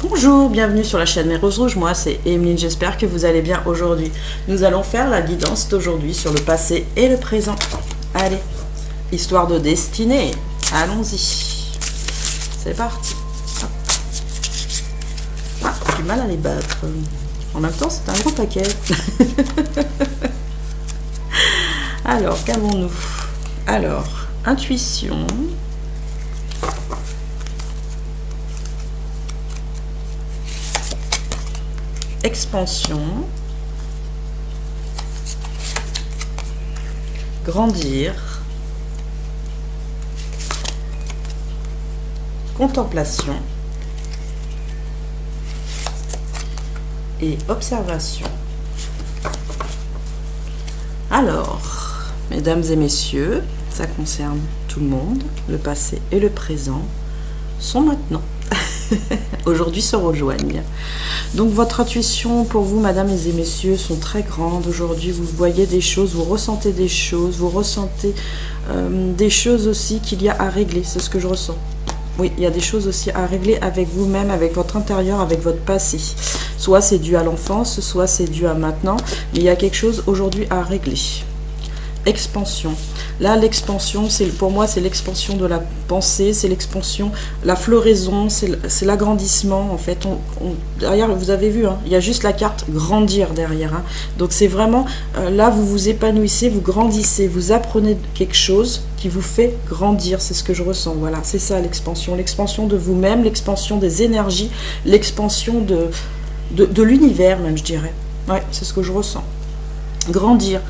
Bonjour, bienvenue sur la chaîne Mes Roses Rouges, moi c'est Emeline, j'espère que vous allez bien aujourd'hui. Nous allons faire la guidance d'aujourd'hui sur le passé et le présent. Allez, histoire de destinée, allons-y. C'est parti. Ah, j'ai du mal à les battre. En même temps, c'est un gros paquet. Alors, qu'avons-nous? Alors, intuition. Expansion, grandir, contemplation et observation. Alors, mesdames et messieurs, ça concerne tout le monde, le passé et le présent sont maintenant. Aujourd'hui se rejoignent. Donc votre intuition pour vous, mesdames et messieurs, sont très grandes. Aujourd'hui, vous voyez des choses, vous ressentez des choses, vous ressentez des choses aussi qu'il y a à régler. C'est ce que je ressens. Oui, il y a des choses aussi à régler avec vous-même, avec votre intérieur, avec votre passé. Soit c'est dû à l'enfance, soit c'est dû à maintenant. Mais il y a quelque chose aujourd'hui à régler. Expansion. Là, l'expansion, pour moi, c'est l'expansion de la pensée, c'est l'expansion, la floraison, c'est l'agrandissement, en fait. Derrière, vous avez vu, hein, il y a juste la carte grandir derrière. Hein. Donc, c'est vraiment, là, vous vous épanouissez, vous grandissez, vous apprenez quelque chose qui vous fait grandir. C'est ce que je ressens. Voilà, c'est ça l'expansion. L'expansion de vous-même, l'expansion des énergies, l'expansion de l'univers, même, je dirais. Ouais, c'est ce que je ressens. Grandir.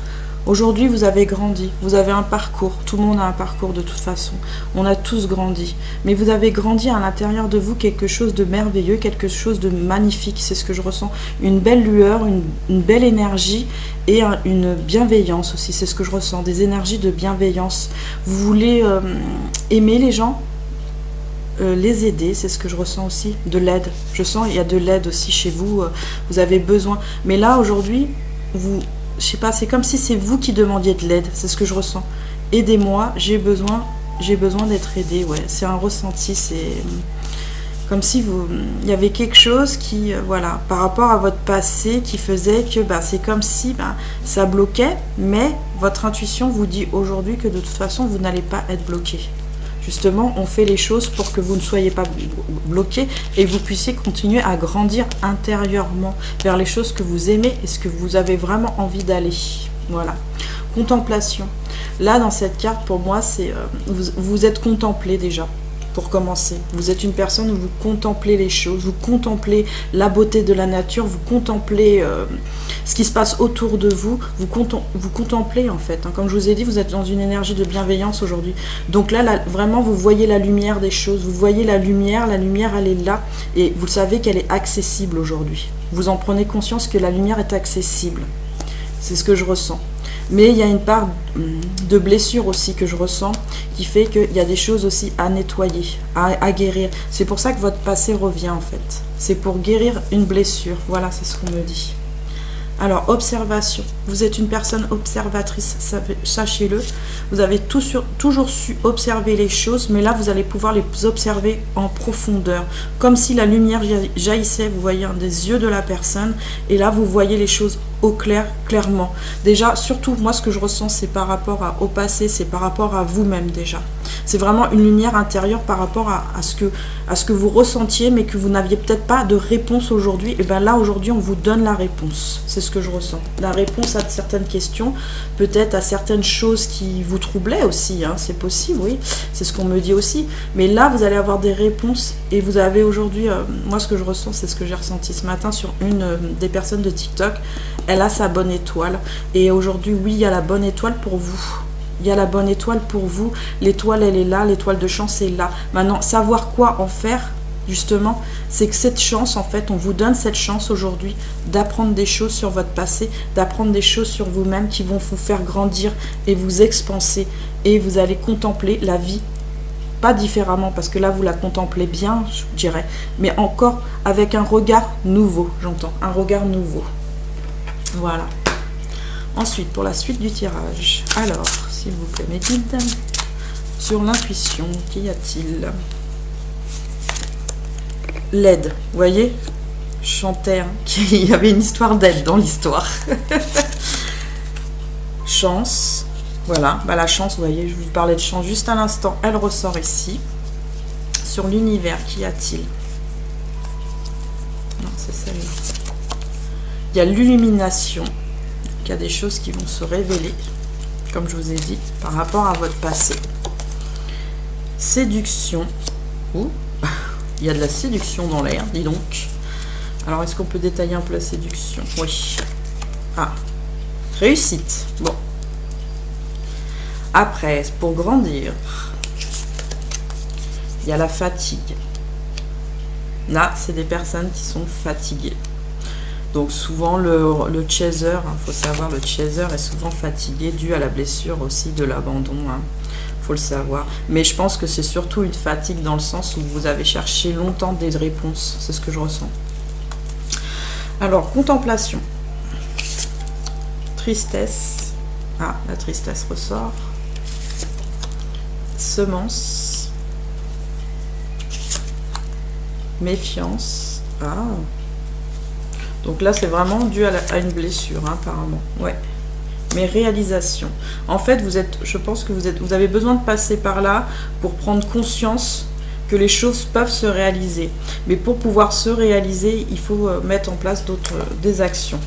Aujourd'hui, vous avez grandi, vous avez un parcours, tout le monde a un parcours de toute façon, on a tous grandi, mais vous avez grandi à l'intérieur de vous quelque chose de merveilleux, quelque chose de magnifique, c'est ce que je ressens, une belle lueur, une belle énergie et une bienveillance aussi, c'est ce que je ressens, des énergies de bienveillance. Vous voulez aimer les gens, les aider, c'est ce que je ressens aussi, de l'aide, je sens il y a de l'aide aussi chez vous, vous avez besoin, mais là aujourd'hui, je sais pas, c'est comme si c'est vous qui demandiez de l'aide, c'est ce que je ressens. Aidez-moi, j'ai besoin d'être aidé, ouais. C'est un ressenti, c'est comme si il y avait quelque chose qui, voilà, par rapport à votre passé qui faisait que c'est comme si ça bloquait, mais votre intuition vous dit aujourd'hui que de toute façon, vous n'allez pas être bloqué. Justement, on fait les choses pour que vous ne soyez pas bloqué et que vous puissiez continuer à grandir intérieurement vers les choses que vous aimez et ce que vous avez vraiment envie d'aller. Voilà. Contemplation. Là, dans cette carte, pour moi, c'est vous êtes contemplé déjà. Pour commencer, vous êtes une personne où vous contemplez les choses, vous contemplez la beauté de la nature, vous contemplez ce qui se passe autour de vous, vous contemplez en fait. Hein. Comme je vous ai dit, vous êtes dans une énergie de bienveillance aujourd'hui. Donc là, vraiment, vous voyez la lumière des choses, vous voyez la lumière elle est là et vous savez qu'elle est accessible aujourd'hui. Vous en prenez conscience que la lumière est accessible. C'est ce que je ressens. Mais il y a une part de blessure aussi que je ressens qui fait qu'il y a des choses aussi à nettoyer, à guérir. C'est pour ça que votre passé revient en fait. C'est pour guérir une blessure. Voilà, c'est ce qu'on me dit. Alors, observation. Vous êtes une personne observatrice, sachez-le. Vous avez toujours su observer les choses, mais là, vous allez pouvoir les observer en profondeur. Comme si la lumière jaillissait, vous voyez, des yeux de la personne. Et là, vous voyez les choses au clair, clairement. Déjà, surtout, moi, ce que je ressens, c'est par rapport au passé, c'est par rapport à vous-même déjà. C'est vraiment une lumière intérieure par rapport à ce que vous ressentiez, mais que vous n'aviez peut-être pas de réponse aujourd'hui. Et bien là, aujourd'hui, on vous donne la réponse. C'est ce que je ressens. La réponse à certaines questions, peut-être à certaines choses qui vous troublaient aussi. Hein, c'est possible, oui. C'est ce qu'on me dit aussi. Mais là, vous allez avoir des réponses. Et vous avez aujourd'hui, moi, ce que je ressens, c'est ce que j'ai ressenti ce matin sur une des personnes de TikTok. Elle a sa bonne étoile. Et aujourd'hui, oui, il y a la bonne étoile pour vous. Il y a la bonne étoile pour vous. L'étoile, elle est là. L'étoile de chance est là. Maintenant, savoir quoi en faire, justement, c'est que cette chance, en fait, on vous donne cette chance aujourd'hui d'apprendre des choses sur votre passé, d'apprendre des choses sur vous-même qui vont vous faire grandir et vous expanser. Et vous allez contempler la vie, pas différemment, parce que là, vous la contemplez bien, je dirais, mais encore avec un regard nouveau, j'entends, un regard nouveau. Voilà. Ensuite, pour la suite du tirage, alors, s'il vous plaît, mes guides, sur l'intuition, qu'y a-t-il? l'aide. Vous voyez, je chantais hein, qu'il y avait une histoire d'aide dans l'histoire. Chance. Voilà, bah, la chance, vous voyez, je vous parlais de chance juste à l'instant. Elle ressort ici. Sur l'univers, qu'y a-t-il? Non, c'est celle-là. Il y a l'illumination. Il y a des choses qui vont se révéler, comme je vous ai dit, par rapport à votre passé. Séduction. Ouh, il y a de la séduction dans l'air, dis donc. Alors, est-ce qu'on peut détailler un peu la séduction? Oui. Ah, réussite. Bon. Après, pour grandir, il y a la fatigue. Là, c'est des personnes qui sont fatiguées. Donc souvent le chaser, faut savoir, le chaser est souvent fatigué dû à la blessure aussi de l'abandon, hein, faut le savoir. Mais je pense que c'est surtout une fatigue dans le sens où vous avez cherché longtemps des réponses, c'est ce que je ressens. Alors, contemplation. Tristesse. Ah, la tristesse ressort. Semence. Méfiance. Ah. Donc là, c'est vraiment dû à une blessure, hein, apparemment. Ouais. Mais réalisation. En fait, je pense que vous avez besoin de passer par là pour prendre conscience que les choses peuvent se réaliser. Mais pour pouvoir se réaliser, il faut mettre en place des actions.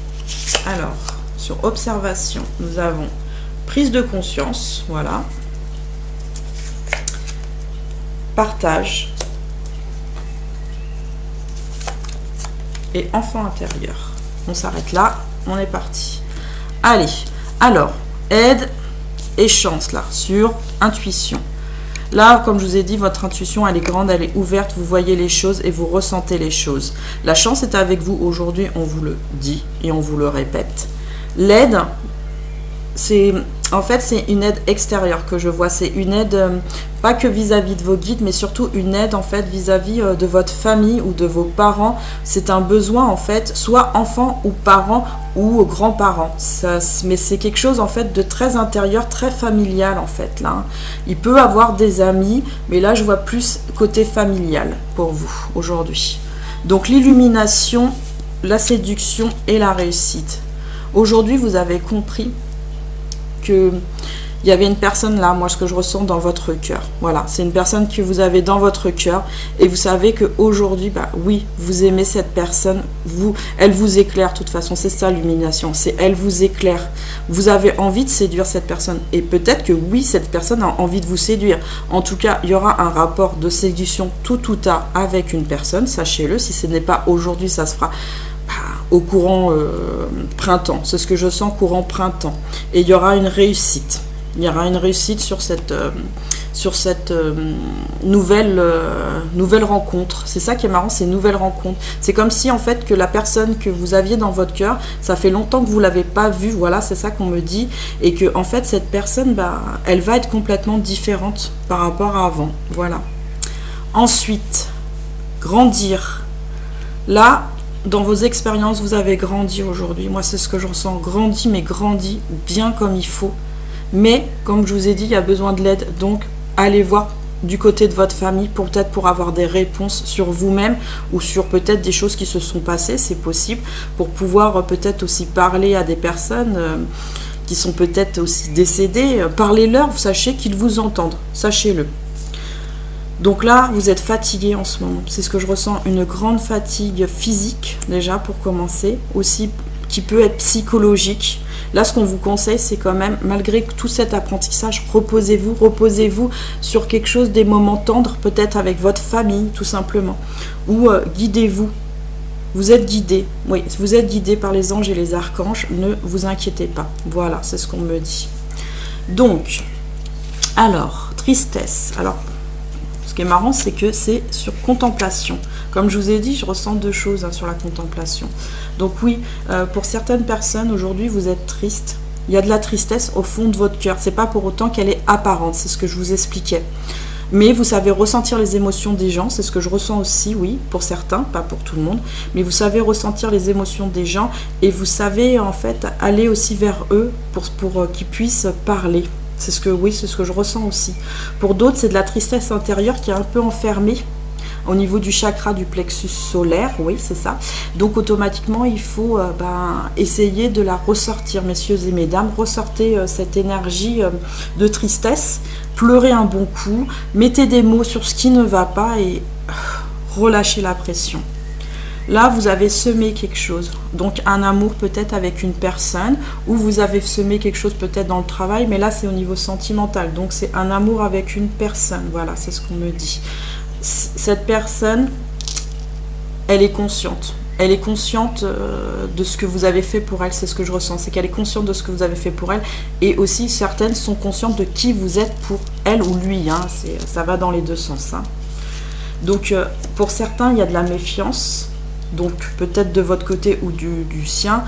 Alors, sur observation, nous avons prise de conscience, voilà. Partage. Et enfant intérieur. On s'arrête là, on est parti. Allez, alors, aide et chance là, sur intuition. Là, comme je vous ai dit, votre intuition, elle est grande, elle est ouverte, vous voyez les choses et vous ressentez les choses. La chance est avec vous aujourd'hui, on vous le dit et on vous le répète. L'aide, en fait, c'est une aide extérieure que je vois. C'est une aide, pas que vis-à-vis de vos guides, mais surtout une aide, en fait, vis-à-vis de votre famille ou de vos parents. C'est un besoin, en fait, soit enfant ou parents ou grands-parents. Mais c'est quelque chose, en fait, de très intérieur, très familial, en fait, là. Il peut avoir des amis, mais là, je vois plus côté familial pour vous, aujourd'hui. Donc, l'illumination, la séduction et la réussite. Aujourd'hui, vous avez compris que il y avait une personne là, moi ce que je ressens dans votre cœur, voilà, c'est une personne que vous avez dans votre cœur et vous savez que aujourd'hui, bah oui, vous aimez cette personne, elle vous éclaire de toute façon, c'est ça l'illumination, c'est elle vous éclaire, vous avez envie de séduire cette personne et peut-être que oui, cette personne a envie de vous séduire, en tout cas il y aura un rapport de séduction tout ou tard avec une personne, sachez-le, si ce n'est pas aujourd'hui, ça se fera au courant printemps, c'est ce que je sens, courant printemps, et il y aura une réussite. Il y aura une réussite sur cette nouvelle rencontre. C'est ça qui est marrant, c'est une nouvelle rencontre. C'est comme si en fait que la personne que vous aviez dans votre cœur, ça fait longtemps que vous l'avez pas vue, voilà, c'est ça qu'on me dit, et que en fait cette personne, bah, elle va être complètement différente par rapport à avant, voilà. Ensuite, grandir. Là, dans vos expériences, vous avez grandi aujourd'hui. Moi, c'est ce que je ressens. Grandi, mais grandi bien comme il faut. Mais, comme je vous ai dit, il y a besoin de l'aide. Donc, allez voir du côté de votre famille, peut-être pour avoir des réponses sur vous-même ou sur peut-être des choses qui se sont passées, c'est possible, pour pouvoir peut-être aussi parler à des personnes qui sont peut-être aussi décédées. Parlez-leur, vous sachez qu'ils vous entendent. Sachez-le. Donc là, vous êtes fatigué en ce moment. C'est ce que je ressens, une grande fatigue physique, déjà, pour commencer, aussi qui peut être psychologique. Là, ce qu'on vous conseille, c'est quand même, malgré tout cet apprentissage, reposez-vous sur quelque chose, des moments tendres, peut-être avec votre famille, tout simplement. Ou guidez-vous. Vous êtes guidé. Oui, vous êtes guidé par les anges et les archanges. Ne vous inquiétez pas. Voilà, c'est ce qu'on me dit. Donc, alors, tristesse. Alors, ce qui est marrant, c'est que c'est sur contemplation. Comme je vous ai dit, je ressens deux choses sur la contemplation. Donc oui, pour certaines personnes, aujourd'hui, vous êtes triste. Il y a de la tristesse au fond de votre cœur. C'est pas pour autant qu'elle est apparente, c'est ce que je vous expliquais. Mais vous savez ressentir les émotions des gens, c'est ce que je ressens aussi, oui, pour certains, pas pour tout le monde. Mais vous savez ressentir les émotions des gens et vous savez en fait aller aussi vers eux pour qu'ils puissent parler. C'est ce que je ressens aussi. Pour d'autres, c'est de la tristesse intérieure qui est un peu enfermée. au niveau du chakra du plexus solaire, oui c'est ça. Donc automatiquement il faut essayer de la ressortir, messieurs et mesdames, ressortez cette énergie de tristesse, pleurez un bon coup, mettez des mots sur ce qui ne va pas et relâchez la pression. Là, vous avez semé quelque chose, donc un amour peut-être avec une personne, ou vous avez semé quelque chose peut-être dans le travail, mais là c'est au niveau sentimental, donc c'est un amour avec une personne, voilà, c'est ce qu'on me dit. Cette personne, elle est consciente de ce que vous avez fait pour elle, c'est ce que je ressens, c'est qu'elle est consciente de ce que vous avez fait pour elle, et aussi certaines sont conscientes de qui vous êtes pour elle ou lui, hein, ça va dans les deux sens. Hein. Donc pour certains, il y a de la méfiance, donc peut-être de votre côté ou du sien,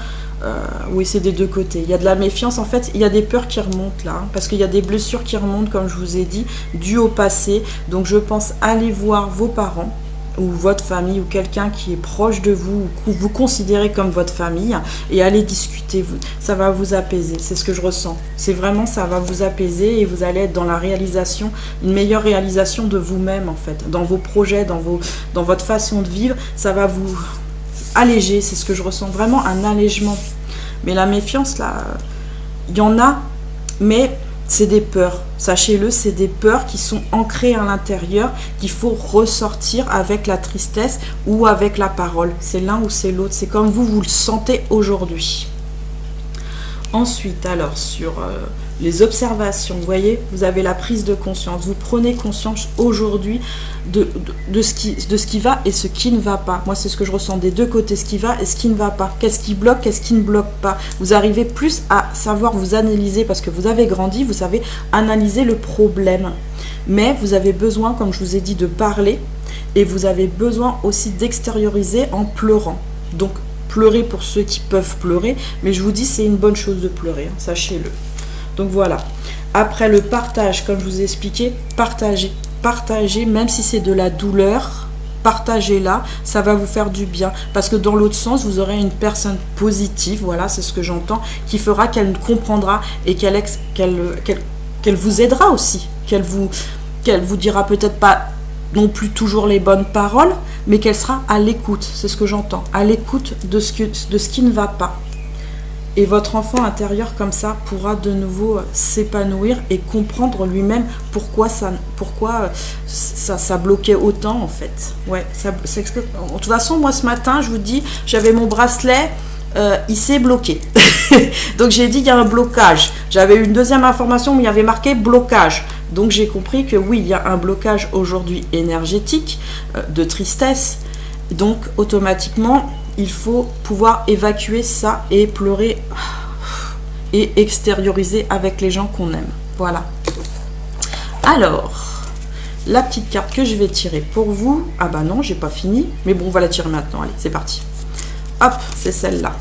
oui c'est des deux côtés. Il y a de la méfiance, en fait il y a des peurs qui remontent là, hein, parce qu'il y a des blessures qui remontent comme je vous ai dit, dues au passé. Donc je pense aller voir vos parents ou votre famille ou quelqu'un qui est proche de vous ou que vous considérez comme votre famille et allez discuter, ça va vous apaiser, c'est ce que je ressens, c'est vraiment ça va vous apaiser et vous allez être dans la réalisation, une meilleure réalisation de vous-même en fait, dans vos projets, dans votre façon de vivre, ça va vous alléger, c'est ce que je ressens, vraiment un allègement. Mais la méfiance là, il y en a, mais c'est des peurs, sachez-le, c'est des peurs qui sont ancrées à l'intérieur, qu'il faut ressortir avec la tristesse ou avec la parole. C'est l'un ou c'est l'autre, c'est comme vous le sentez aujourd'hui. Ensuite, alors, sur les observations, vous voyez, vous avez la prise de conscience. Vous prenez conscience aujourd'hui de ce qui va et ce qui ne va pas. Moi, c'est ce que je ressens des deux côtés, ce qui va et ce qui ne va pas. Qu'est-ce qui bloque, qu'est-ce qui ne bloque pas. Vous arrivez plus à savoir vous analyser parce que vous avez grandi, vous savez analyser le problème. Mais vous avez besoin, comme je vous ai dit, de parler et vous avez besoin aussi d'extérioriser en pleurant. Donc, pleurer pour ceux qui peuvent pleurer, mais je vous dis c'est une bonne chose de pleurer, hein, sachez-le. Donc voilà. Après le partage, comme je vous ai expliqué, partagez, même si c'est de la douleur, partagez-la, ça va vous faire du bien. Parce que dans l'autre sens, vous aurez une personne positive, voilà, c'est ce que j'entends, qui fera qu'elle comprendra et qu'elle vous aidera aussi, qu'elle vous dira peut-être pas non plus toujours les bonnes paroles, mais qu'elle sera à l'écoute, c'est ce que j'entends, à l'écoute de ce qui ne va pas. Et votre enfant intérieur, comme ça, pourra de nouveau s'épanouir et comprendre lui-même pourquoi ça bloquait autant, en fait. Ouais, de toute façon, moi, ce matin, je vous dis, j'avais mon bracelet, il s'est bloqué. Donc, j'ai dit qu'il y a un blocage. J'avais une deuxième information où il y avait marqué blocage. Donc, j'ai compris que oui, il y a un blocage aujourd'hui énergétique, de tristesse. Donc, automatiquement, il faut pouvoir évacuer ça et pleurer et extérioriser avec les gens qu'on aime. Voilà. Alors, la petite carte que je vais tirer pour vous. Ah bah non, j'ai pas fini. Mais bon, on va la tirer maintenant. Allez, c'est parti. Hop, c'est celle-là.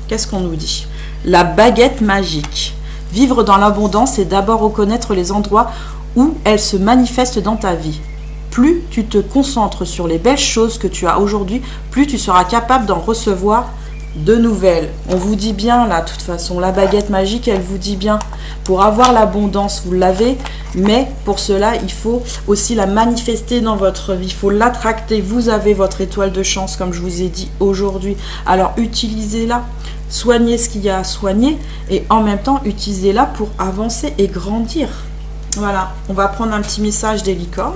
Qu'est-ce qu'on nous dit? La baguette magique. Vivre dans l'abondance, c'est d'abord reconnaître les endroits où elle se manifeste dans ta vie. Plus tu te concentres sur les belles choses que tu as aujourd'hui, plus tu seras capable d'en recevoir de nouvelles. On vous dit bien là, de toute façon, la baguette magique, elle vous dit bien. Pour avoir l'abondance, vous l'avez, mais pour cela, il faut aussi la manifester dans votre vie. Il faut l'attracter. Vous avez votre étoile de chance, comme je vous ai dit aujourd'hui. Alors, utilisez-la. Soignez ce qu'il y a à soigner et en même temps, utilisez-la pour avancer et grandir. Voilà. On va prendre un petit message des licornes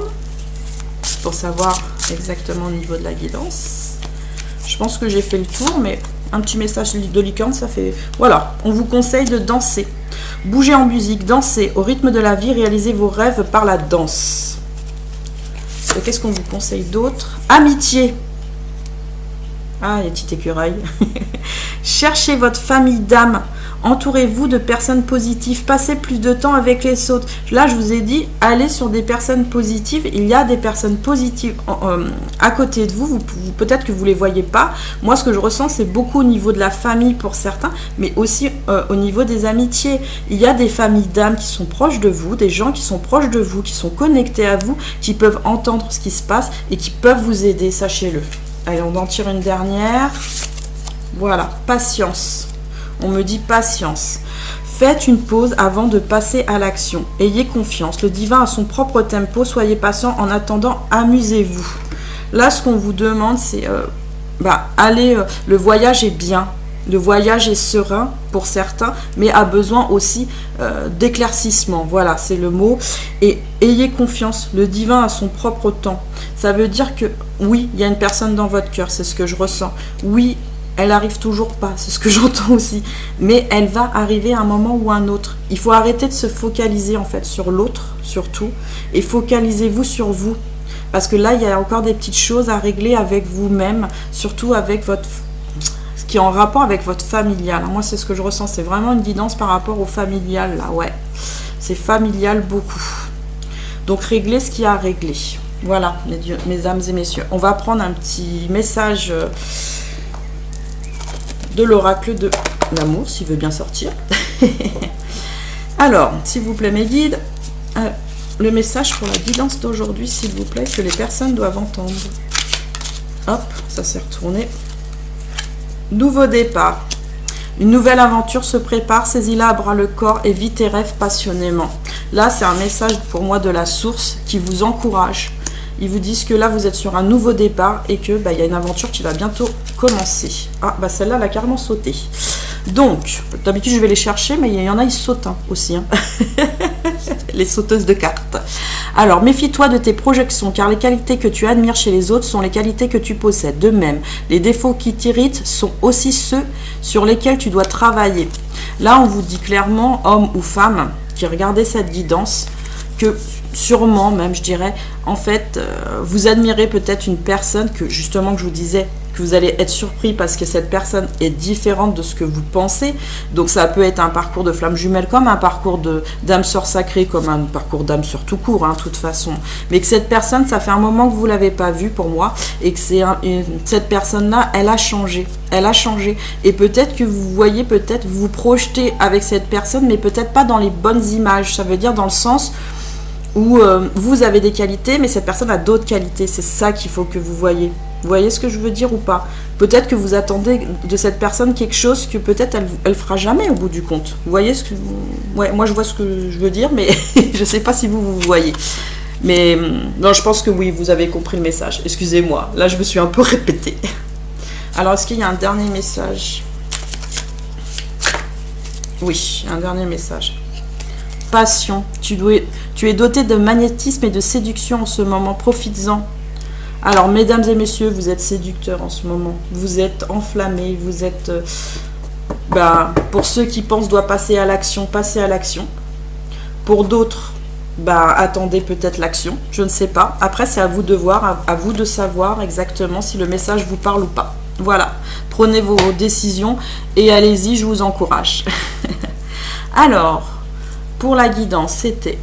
pour savoir exactement au niveau de la guidance. Je pense que j'ai fait le tour, mais un petit message de licorne, ça fait... Voilà, on vous conseille de danser. Bougez en musique, dansez au rythme de la vie, réalisez vos rêves par la danse. Qu'est-ce qu'on vous conseille d'autre? Amitié. Ah, il y a petit écureuil. Cherchez votre famille d'âme. Entourez-vous de personnes positives. Passez plus de temps avec les autres. Là, je vous ai dit, allez sur des personnes positives. Il y a des personnes positives à côté de vous. Peut-être que vous ne les voyez pas. Moi, ce que je ressens, c'est beaucoup au niveau de la famille pour certains, mais aussi au niveau des amitiés. Il y a des familles d'âme qui sont proches de vous, des gens qui sont proches de vous, qui sont connectés à vous, qui peuvent entendre ce qui se passe et qui peuvent vous aider, sachez-le. Allez, on en tire une dernière. Voilà, patience. On me dit patience. Faites une pause avant de passer à l'action. Ayez confiance. Le divin a son propre tempo. Soyez patient. En attendant, amusez-vous. Là, ce qu'on vous demande, c'est allez, le voyage est bien. Le voyage est serein pour certains, mais a besoin aussi d'éclaircissement. Voilà, c'est le mot. Et ayez confiance, le divin a son propre temps. Ça veut dire que oui, il y a une personne dans votre cœur, c'est ce que je ressens. Oui, elle arrive toujours pas, c'est ce que j'entends aussi. Mais elle va arriver à un moment ou à un autre. Il faut arrêter de se focaliser en fait sur l'autre, surtout. Et focalisez-vous sur vous. Parce que là, il y a encore des petites choses à régler avec vous-même, surtout avec votre... qui est en rapport avec votre familial. Moi, c'est ce que je ressens. C'est vraiment une guidance par rapport au familial, là, ouais. C'est familial beaucoup. Donc, réglez ce qu'il y a à régler. Voilà, mesdames et messieurs. On va prendre un petit message de l'oracle de l'amour, s'il veut bien sortir. Alors, s'il vous plaît, mes guides, le message pour la guidance d'aujourd'hui, s'il vous plaît, que les personnes doivent entendre. Hop, ça s'est retourné. Nouveau départ. Une nouvelle aventure se prépare, saisis-la à bras le corps et vis tes rêves passionnément. Là, c'est un message pour moi de la source qui vous encourage. Ils vous disent que là, vous êtes sur un nouveau départ et que y a une aventure qui va bientôt commencer. Ah, celle-là, elle a carrément sauté. Donc, d'habitude, je vais les chercher, mais il y en a, ils sautent aussi. Hein. Les sauteuses de cartes. Alors, méfie-toi de tes projections, car les qualités que tu admires chez les autres sont les qualités que tu possèdes. De même, les défauts qui t'irritent sont aussi ceux sur lesquels tu dois travailler. Là, on vous dit clairement, homme ou femme, qui regardez cette guidance, que sûrement même, je dirais, en fait, vous admirez peut-être une personne que, justement, que je vous disais, que vous allez être surpris parce que cette personne est différente de ce que vous pensez. Donc ça peut être un parcours de flamme jumelle comme un parcours d'âme sœur sacrée, comme un parcours d'âme sœur tout court, de toute façon. Mais que cette personne, ça fait un moment que vous ne l'avez pas vue pour moi, et que cette personne-là, elle a changé. Elle a changé. Et peut-être que vous voyez, peut-être vous projetez avec cette personne, mais peut-être pas dans les bonnes images. Ça veut dire dans le sens où vous avez des qualités, mais cette personne a d'autres qualités. C'est ça qu'il faut que vous voyez. Vous voyez ce que je veux dire ou pas? Peut-être que vous attendez de cette personne quelque chose que peut-être elle fera jamais au bout du compte. Vous voyez ce que... Ouais, moi je vois ce que je veux dire, mais je sais pas si vous voyez. Mais non, je pense que oui, vous avez compris le message. Excusez-moi, là je me suis un peu répétée. Alors, est-ce qu'il y a un dernier message? Oui, un dernier message. Passion. Tu es doté de magnétisme et de séduction en ce moment. Profites-en. Alors, mesdames et messieurs, vous êtes séducteurs en ce moment. Vous êtes enflammés. Vous êtes... pour ceux qui pensent doit passer à l'action, passez à l'action. Pour d'autres, attendez peut-être l'action. Je ne sais pas. Après, c'est à vous de voir, à vous de savoir exactement si le message vous parle ou pas. Voilà. Prenez vos décisions et allez-y, je vous encourage. Alors, pour la guidance, c'était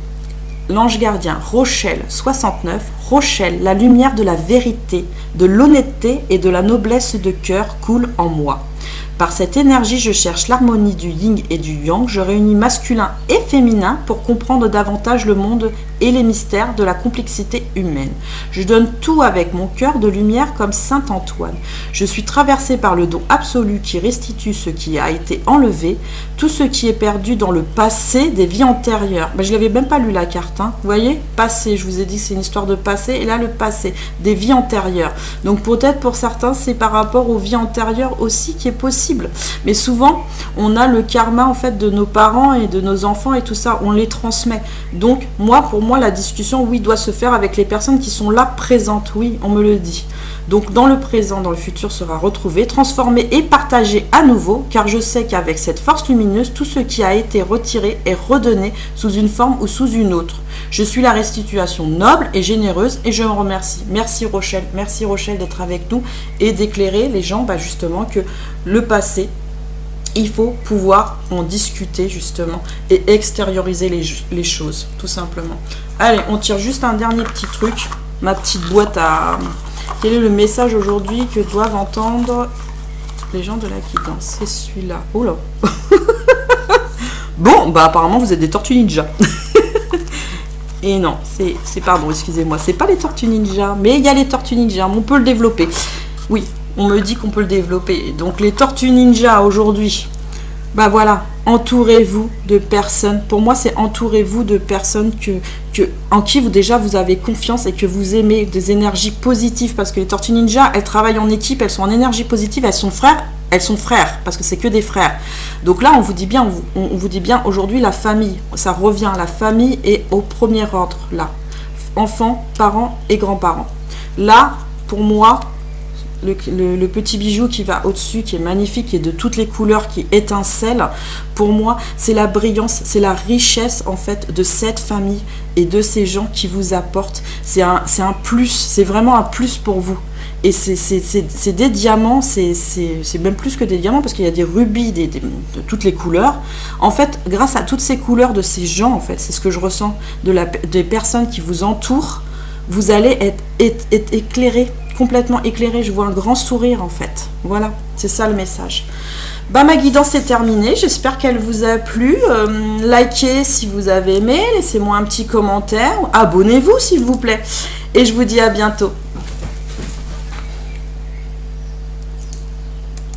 l'ange gardien Rochelle 69. Rochelle, la lumière de la vérité, de l'honnêteté et de la noblesse de cœur coule en moi. Par cette énergie, je cherche l'harmonie du yin et du yang. Je réunis masculin et féminin pour comprendre davantage le monde et les mystères de la complexité humaine. Je donne tout avec mon cœur de lumière comme saint Antoine. Je suis traversée par le don absolu qui restitue ce qui a été enlevé, tout ce qui est perdu dans le passé des vies antérieures. Je l'avais même pas lu la carte, hein. Vous voyez, passé, je vous ai dit que c'est une histoire de passé, et là le passé, des vies antérieures. Donc peut-être pour certains, c'est par rapport aux vies antérieures aussi qui est possible. Mais souvent, on a le karma en fait de nos parents et de nos enfants et tout ça, on les transmet. Donc pour moi, la discussion, oui, doit se faire avec les personnes qui sont là présentes, oui, on me le dit. Donc dans le présent, dans le futur sera retrouvé, transformé et partagé à nouveau, car je sais qu'avec cette force lumineuse, tout ce qui a été retiré est redonné sous une forme ou sous une autre. Je suis la restitution noble et généreuse et je me remercie. Merci Rochelle d'être avec nous et d'éclairer les gens justement que le passé, il faut pouvoir en discuter justement et extérioriser les choses, tout simplement. Allez, on tire juste un dernier petit truc, ma petite boîte à... Quel est le message aujourd'hui que doivent entendre les gens de la guidance? C'est celui-là. Oh là. Bon, apparemment vous êtes des tortues ninja. Et non, pardon, excusez-moi, c'est pas les tortues ninja, mais il y a les tortues ninja, on peut le développer. Oui, on me dit qu'on peut le développer. Donc les tortues ninja aujourd'hui, Bah voilà, entourez-vous de personnes. Pour moi, c'est entourez-vous de personnes en qui vous avez confiance et que vous aimez, des énergies positives. Parce que les Tortues Ninja, elles travaillent en équipe, elles sont en énergie positive, elles sont frères, parce que c'est que des frères. Donc là, on vous dit bien aujourd'hui la famille. Ça revient, la famille est au premier ordre, là. Enfants, parents et grands-parents. Là, pour moi, le petit bijou qui va au-dessus, qui est magnifique, qui est de toutes les couleurs, qui étincelle, pour moi, c'est la brillance, c'est la richesse, en fait, de cette famille et de ces gens qui vous apportent. C'est un plus, c'est vraiment un plus pour vous. Et c'est des diamants, c'est même plus que des diamants, parce qu'il y a des rubis de toutes les couleurs. En fait, grâce à toutes ces couleurs de ces gens, en fait, c'est ce que je ressens, des personnes qui vous entourent, vous allez être éclairé, complètement éclairé. Je vois un grand sourire, en fait. Voilà, c'est ça le message. Bah, ma guidance est terminée, j'espère qu'elle vous a plu. Likez si vous avez aimé, laissez-moi un petit commentaire, abonnez-vous s'il vous plaît. Et je vous dis à bientôt.